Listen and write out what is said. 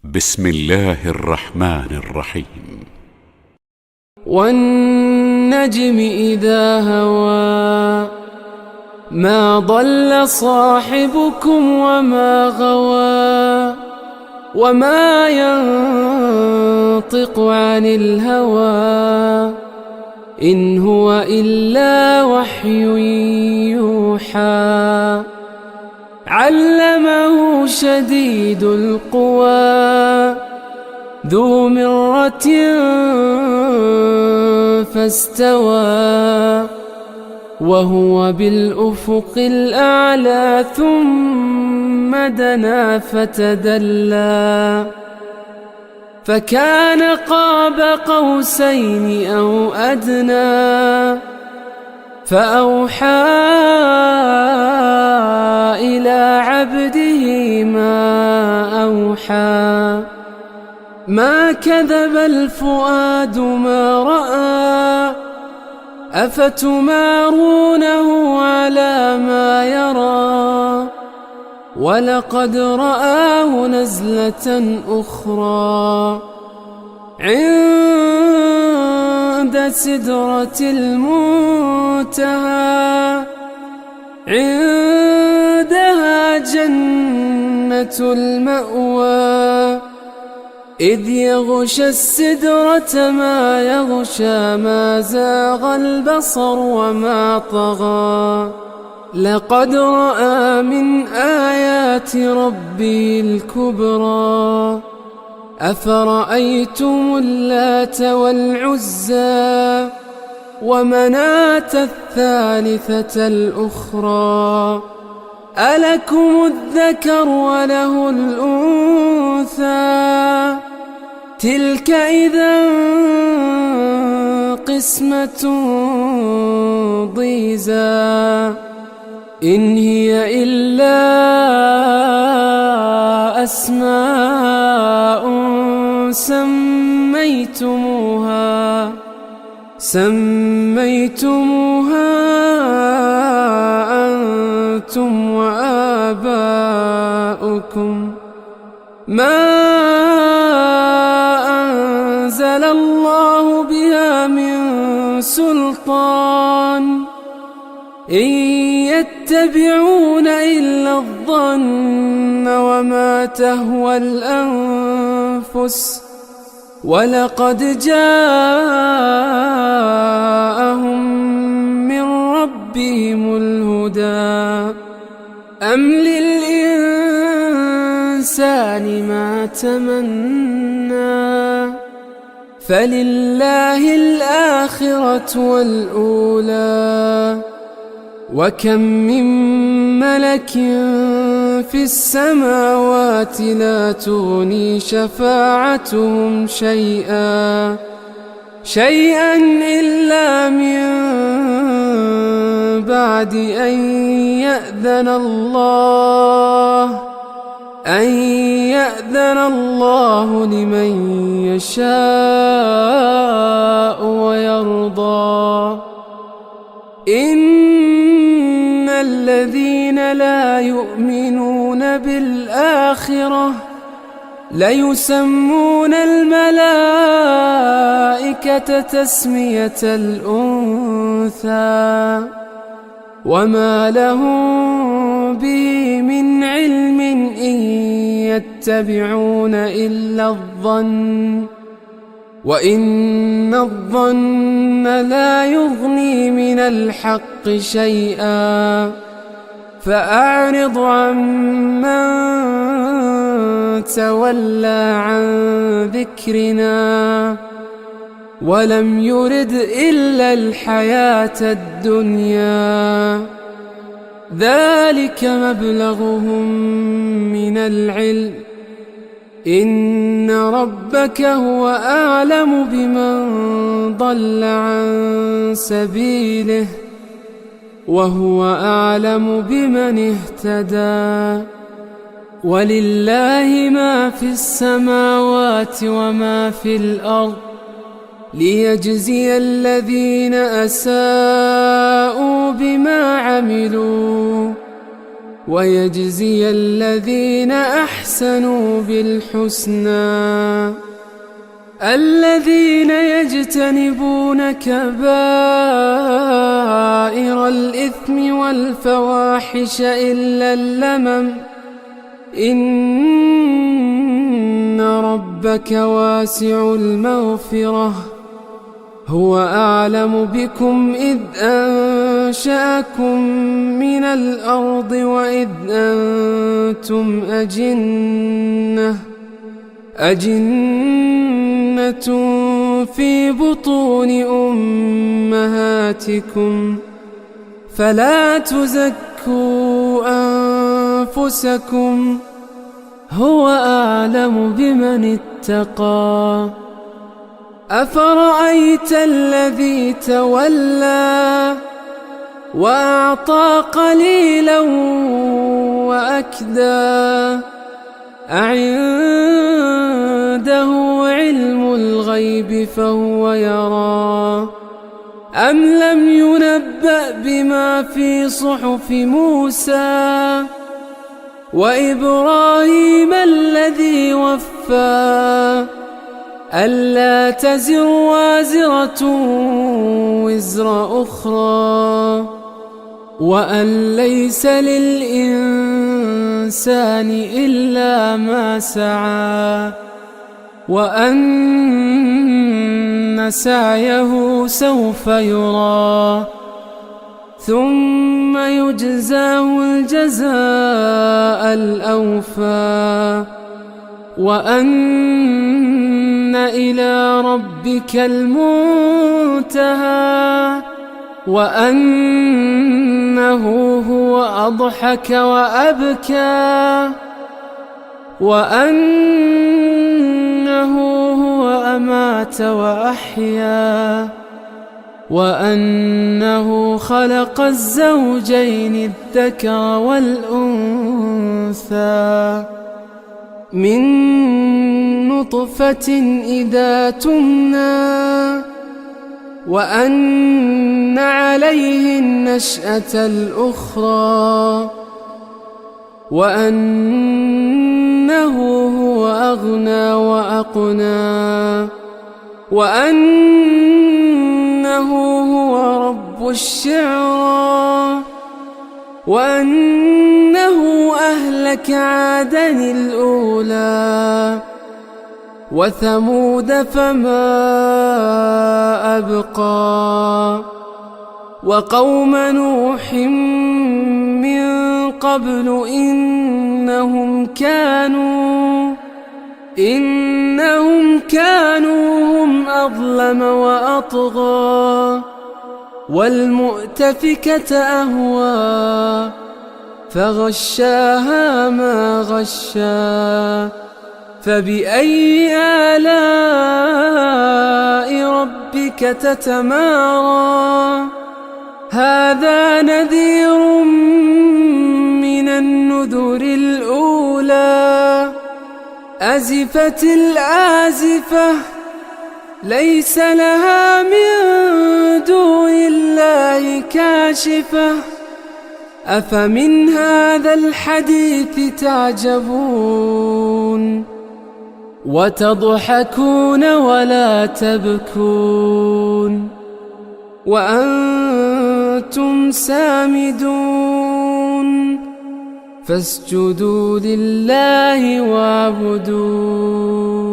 بسم الله الرحمن الرحيم. والنجم إذا هوى ما ضل صاحبكم وما غوى وما ينطق عن الهوى إن هو إلا وحي يوحى علمه شديد القوى ذو مرة فاستوى وهو بالأفق الأعلى ثم دنا فتدلى فكان قاب قوسين أو أدنى فأوحى إلى عبده ما أوحى ما كذب الفؤاد ما رأى أفتمارونه على ما يرى ولقد رآه نزلة أخرى عند سدرة المنتهى عندها جنة المأوى إذ يغشى السدرة ما يغشى ما زاغ البصر وما طغى لقد رأى من آيات ربي الكبرى أفرأيتم اللات والعزى ومناة الثالثة الأخرى ألكم الذكر وله الأنثى تلك إذا قسمة ضيزى إن هي إلا أسماء سميتموها أنتم وآباؤكم ما أنزل الله بها من سلطان إن يتبعون إلا الظن وما تهوى الأنفس ولقد جاءهم من ربهم الهدى أم للإنسان ما تمنى فلله الآخرة والأولى وكم من ملك في السماوات لا تغني شفاعتهم شيئا إلا من بعد أن يأذن الله لمن يشاء ويرضى إن الذين لا يؤمنون بالآخرة ليسمون الملائكة تسمية الأنثى وما لهم به من علم إن يتبعون إلا الظن وإن الظن لا يغني من الحق شيئا فأعرض عمن تولى عن ذكرنا ولم يرد إلا الحياة الدنيا ذلك مبلغهم من العلم إن ربك هو أعلم بمن ضل عن سبيله وهو أعلم بمن اهتدى ولله ما في السماوات وما في الأرض ليجزي الذين أساءوا بما عملوا ويجزي الذين أحسنوا بالحسنى الذين يجتنبون كبائر الإثم والفواحش إلا اللمم إن ربك واسع المغفرة هو أعلم بكم إذ أنشأكم من الأرض وإذ أنتم أجنة في بطون أمهاتكم فلا تزكوا أنفسكم هو أعلم بمن اتقى أفرأيت الذي تولى وأعطى قليلا وأكدى أعنده علم الغيب فهو يرى أم لم ينبأ بما في صحف موسى وإبراهيم الذي وفى ألا تزر وازرة وزر أخرى وأن ليس للإنسان إلا ما سعى وأن سعيه سوف يرى ثم يجزاه الجزاء الأوفى وأن إلى ربك المنتهى وأنه هو أضحك وأبكى وأنه هو أمات وأحيا وأنه خلق الزوجين الذكر والأنثى من نطفة إذا تمنى وأن عليه النشأة الأخرى وأنه هو أغنى وأقنى وأنه هو رب الشعرى وأنه أهلك عادا الأولى وثمود فما أبقى وقوم نوح من قبل إنهم كانوا هم أظلم وأطغى والمؤتفكة أهوى فغشاها ما غشا فبأي آلاء ربك تتمارى هذا نذير من النذر الأولى أزفت الآزفة ليس لها من دون الله كاشفة أفمن هذا الحديث تعجبون وتضحكون ولا تبكون وأنتم سامدون فاسجدوا لله واعبدوا